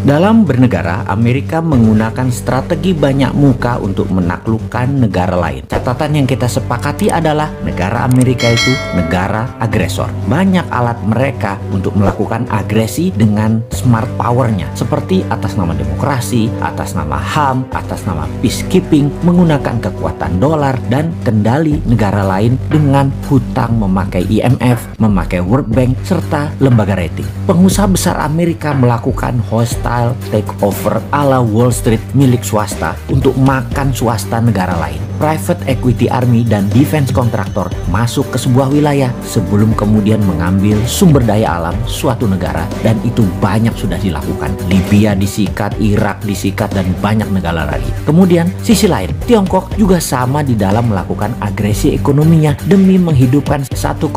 Dalam bernegara, Amerika menggunakan strategi banyak muka untuk menaklukkan negara lain. Catatan yang kita sepakati adalah negara Amerika itu negara agresor. Banyak alat mereka untuk melakukan agresi dengan smart powernya, seperti atas nama demokrasi, atas nama HAM, atas nama peacekeeping, menggunakan kekuatan dolar dan kendali negara lain dengan hutang, memakai IMF, memakai World Bank, serta lembaga rating. Pengusaha besar Amerika melakukan hostile takeover ala Wall Street milik swasta untuk makan swasta negara lain. Private equity army dan defense kontraktor masuk ke sebuah wilayah sebelum kemudian mengambil sumber daya alam suatu negara, dan itu banyak sudah dilakukan. Libya disikat, Irak disikat, dan banyak negara lagi. Kemudian sisi lain, Tiongkok juga sama di dalam melakukan agresi ekonominya demi menghidupkan 1,5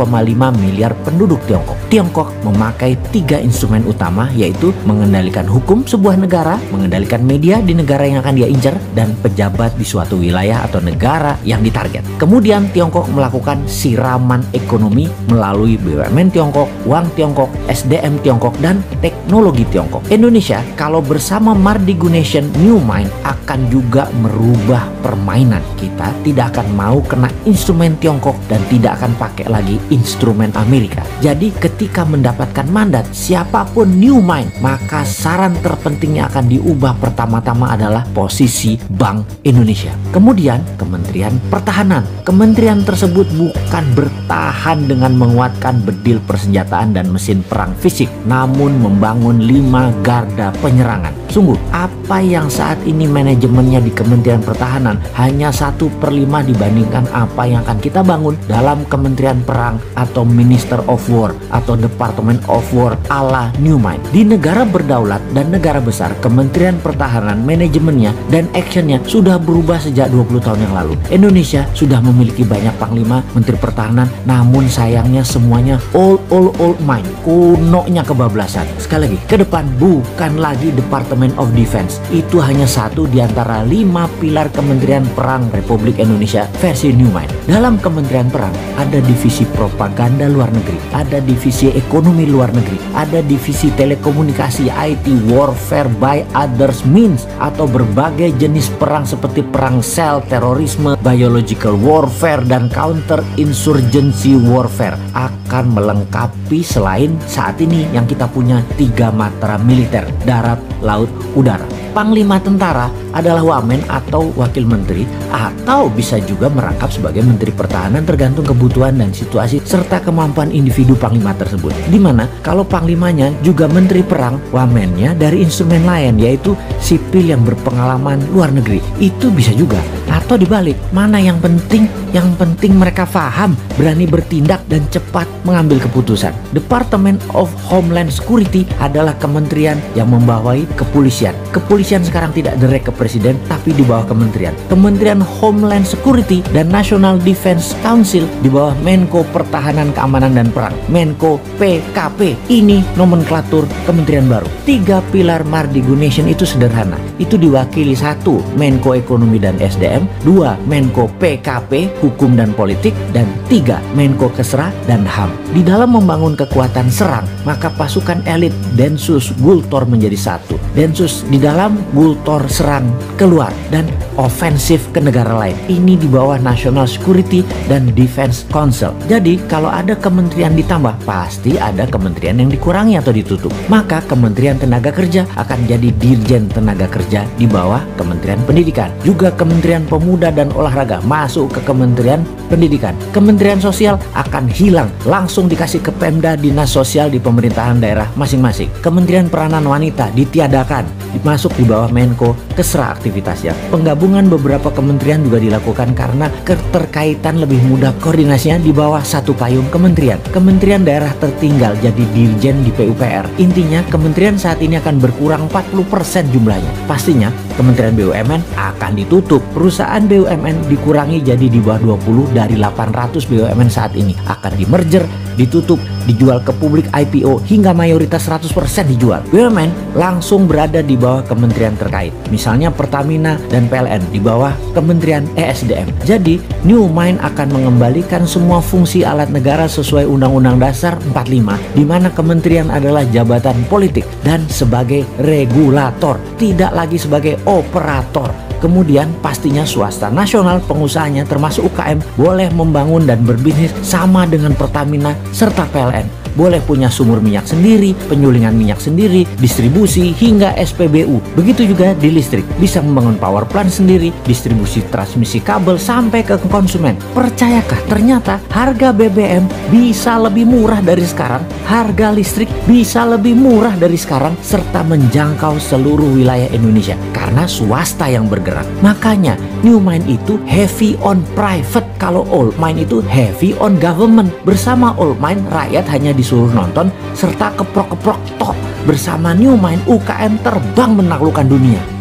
miliar penduduk Tiongkok. Tiongkok memakai 3 instrumen utama, yaitu mengendalikan hukum sebuah negara, mengendalikan media di negara yang akan dia incar, dan pejabat di suatu wilayah atau negara yang ditarget. Kemudian Tiongkok melakukan siraman ekonomi melalui BUMN Tiongkok, uang Tiongkok, SDM Tiongkok, dan teknologi Tiongkok. Indonesia kalau bersama Mardigu Nation New Mind akan juga merubah permainan. Kita tidak akan mau kena instrumen Tiongkok dan tidak akan pakai lagi instrumen Amerika. Jadi ketika mendapatkan mandat siapapun New Mind, maka saran terpentingnya akan diubah pertama-tama adalah posisi Bank Indonesia. Kemudian Kementerian Pertahanan. Kementerian tersebut bukan bertahan dengan menguatkan bedil persenjataan dan mesin perang fisik, namun membangun 5 garda penyerangan. Sungguh, apa yang saat ini manajemennya di Kementerian Pertahanan hanya 1/5 dibandingkan apa yang akan kita bangun dalam Kementerian Perang atau Minister of War atau Department of War ala New Mind. Di negara berdaulat dan negara besar, Kementerian Pertahanan manajemennya dan actionnya sudah berubah sejak 20 tahun yang lalu. Indonesia sudah memiliki banyak panglima, menteri pertahanan, namun sayangnya semuanya old mind, kunonya kebablasan. Sekali lagi, ke depan bukan lagi Department of Defense, itu hanya satu di antara 5 pilar Kementerian Perang Republik Indonesia versi New Mind. Dalam Kementerian Perang ada divisi propaganda luar negeri, ada divisi ekonomi luar negeri, ada divisi telekomunikasi, IT, warfare by others means, atau berbagai jenis perang seperti perang sel, terorisme, biological warfare, dan counter insurgency warfare akan melengkapi selain saat ini yang kita punya 3 matra militer, darat, laut, udara. Panglima tentara adalah wamen atau wakil menteri, atau bisa juga merangkap sebagai menteri pertahanan tergantung kebutuhan dan situasi serta kemampuan individu panglima tersebut. Dimana kalau panglimanya juga menteri perang, wamennya dari instrumen lain yaitu sipil yang berpengalaman luar negeri. Itu bisa juga. Atau dibalik, mana yang penting? Yang penting mereka paham, berani bertindak, dan cepat mengambil keputusan. Department of Homeland Security adalah kementerian yang membawahi kepolisian. Kepolisian sekarang tidak direct ke presiden, tapi di bawah kementerian. Kementerian Homeland Security dan National Defense Council di bawah Menko Pertahanan, Keamanan, dan Perang, Menko PKP. Ini nomenklatur kementerian baru. 3 pilar Mardigu Nation itu sederhana. Itu diwakili 1 Menko Ekonomi dan SDM, 2 Menko PKP, Hukum dan Politik, dan 3 Menko Kesra dan HAM. Di dalam membangun kekuatan serang, maka pasukan elit Densus Gultor menjadi 1. Densus di dalam, Gultor serang keluar, dan ofensif ke negara lain. Ini di bawah National Security dan Defense Council. Jadi kalau ada kementerian ditambah, pasti ada kementerian yang dikurangi atau ditutup. Maka Kementerian Tenaga Kerja akan jadi Dirjen Tenaga Kerja di bawah Kementerian Pendidikan. Juga Kementerian Pemuda dan Olahraga masuk ke Kementerian Pendidikan. Kementerian Sosial akan hilang, langsung dikasih ke Pemda, dinas sosial di pemerintahan daerah masing-masing. Kementerian Peranan Wanita ditiadakan, masuk di bawah Menko Kesra aktivitasnya. Penggabungan beberapa kementerian juga dilakukan karena keterkaitan lebih mudah koordinasinya di bawah satu payung kementerian. Kementerian daerah tertinggal jadi dirjen di PUPR. Intinya kementerian saat ini akan berkurang 40% jumlahnya. Pastinya Kementerian BUMN akan ditutup. Perusahaan BUMN dikurangi jadi di bawah 20 dari 800 BUMN saat ini. Akan di merger ditutup, dijual ke publik IPO hingga mayoritas 100% dijual. BUMN langsung berada di bawah kementerian terkait. Misalnya Pertamina dan PLN di bawah Kementerian ESDM. Jadi, New Mind akan mengembalikan semua fungsi alat negara sesuai Undang-Undang Dasar 45, di mana kementerian adalah jabatan politik dan sebagai regulator, tidak lagi sebagai operator. Kemudian pastinya swasta nasional pengusahanya termasuk UKM boleh membangun dan berbisnis sama dengan Pertamina serta PLN. Boleh punya sumur minyak sendiri, penyulingan minyak sendiri, distribusi hingga SPBU. Begitu juga di listrik, bisa membangun power plant sendiri, distribusi transmisi kabel sampai ke konsumen. Percayakah ternyata harga BBM bisa lebih murah dari sekarang, harga listrik bisa lebih murah dari sekarang, serta menjangkau seluruh wilayah Indonesia karena swasta yang bergerak. Makanya New Mind itu heavy on private, kalau Old Mind itu heavy on government. Bersama Old Mind, rakyat hanya disuruh nonton serta keprok-keprok tok. Bersama New Mind, UKM terbang menaklukkan dunia.